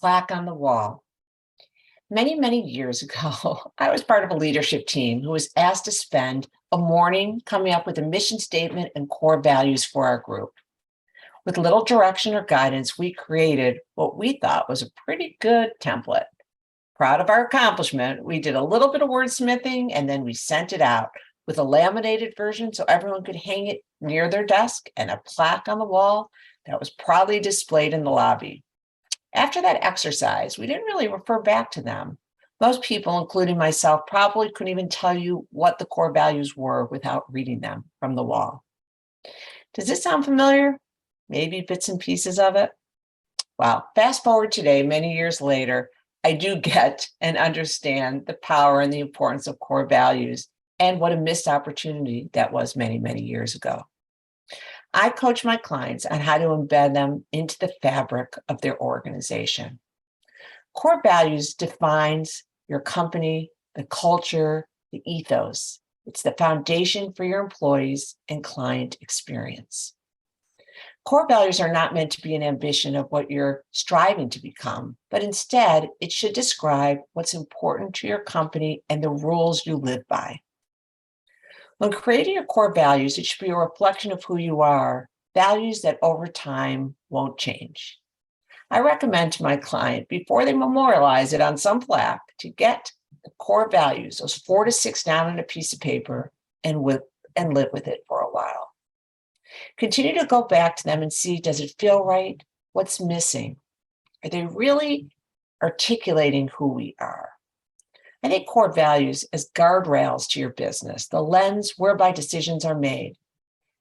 Plaque on the wall. Many, many years ago, I was part of a leadership team who was asked to spend a morning coming up with a mission statement and core values for our group. With little direction or guidance, we created what we thought was a pretty good template. Proud of our accomplishment, we did a little bit of wordsmithing and then we sent it out with a laminated version so everyone could hang it near their desk and a plaque on the wall that was proudly displayed in the lobby. After that exercise, we didn't really refer back to them. Most people, including myself, probably couldn't even tell you what the core values were without reading them from the wall. Does this sound familiar? Maybe bits and pieces of it? Well, fast forward today, many years later, I do get and understand the power and the importance of core values and what a missed opportunity that was many, many years ago. I coach my clients on how to embed them into the fabric of their organization. Core values defines your company, the culture, the ethos. It's the foundation for your employees and client experience. Core values are not meant to be an ambition of what you're striving to become, but instead, it should describe what's important to your company and the rules you live by. When creating your core values, it should be a reflection of who you are, values that over time won't change. I recommend to my client, before they memorialize it on some plaque, to get the core values, those 4 to 6 down on a piece of paper and live with it for a while. Continue to go back to them and see, does it feel right? What's missing? Are they really articulating who we are? I think core values as guardrails to your business, the lens whereby decisions are made.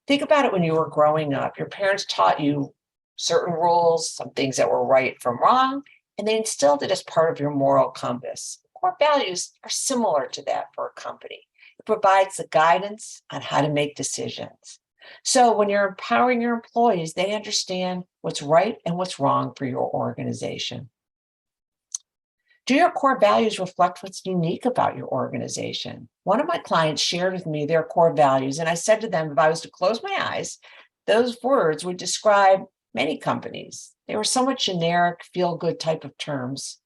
Think about it when you were growing up. Your parents taught you certain rules, some things that were right from wrong, and they instilled it as part of your moral compass. Core values are similar to that for a company. It provides the guidance on how to make decisions. So when you're empowering your employees, they understand what's right and what's wrong for your organization. Do your core values reflect what's unique about your organization? One of my clients shared with me their core values, and I said to them, if I was to close my eyes, those words would describe many companies. They were somewhat generic, feel-good type of terms.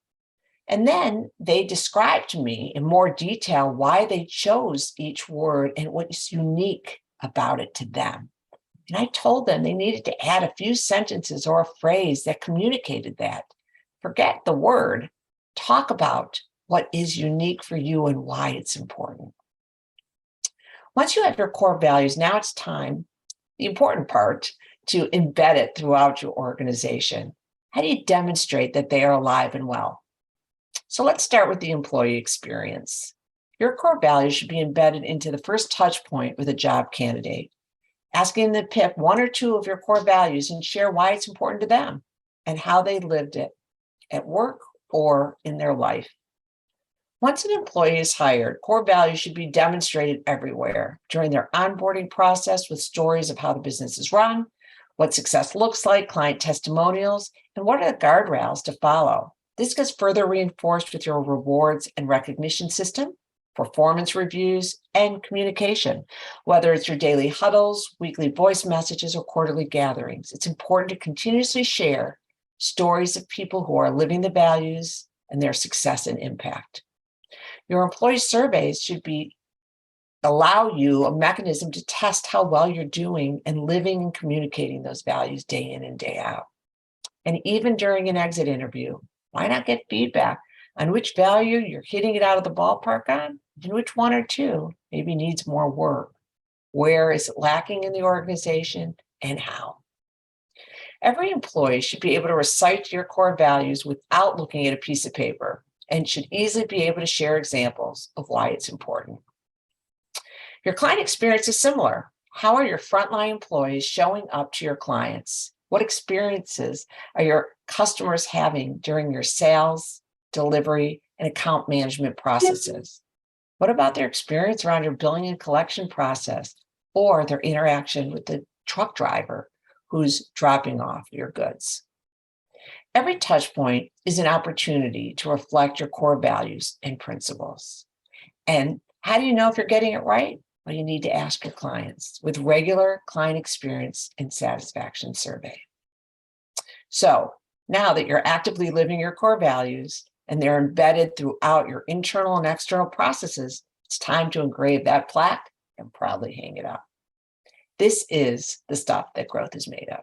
And then they described to me in more detail why they chose each word and what's unique about it to them. And I told them they needed to add a few sentences or a phrase that communicated that. Forget the word. Talk about what is unique for you and why it's important. Once you have your core values, now it's time, the important part, to embed it throughout your organization. How do you demonstrate that they are alive and well? So let's start with the employee experience. Your core values should be embedded into the first touch point with a job candidate, asking them to pick 1 or 2 of your core values and share why it's important to them and how they lived it at work or in their life. Once an employee is hired, core values should be demonstrated everywhere during their onboarding process with stories of how the business is run, what success looks like, client testimonials, and what are the guardrails to follow. This gets further reinforced with your rewards and recognition system, performance reviews, and communication, whether it's your daily huddles, weekly voice messages, or quarterly gatherings. It's important to continuously share stories of people who are living the values and their success and impact. Your employee surveys should allow you a mechanism to test how well you're doing and living and communicating those values day in and day out. And even during an exit interview, why not get feedback on which value you're hitting it out of the ballpark on and which 1 or 2 maybe needs more work? Where is it lacking in the organization and how? Every employee should be able to recite your core values without looking at a piece of paper and should easily be able to share examples of why it's important. Your client experience is similar. How are your frontline employees showing up to your clients? What experiences are your customers having during your sales, delivery, and account management processes? What about their experience around your billing and collection process or their interaction with the truck driver who's dropping off your goods? Every touch point is an opportunity to reflect your core values and principles. And how do you know if you're getting it right? Well, you need to ask your clients with regular client experience and satisfaction survey. So Now that you're actively living your core values and they're embedded throughout your internal and external processes, it's time to engrave that plaque and proudly hang it up. This is the stuff that growth is made of.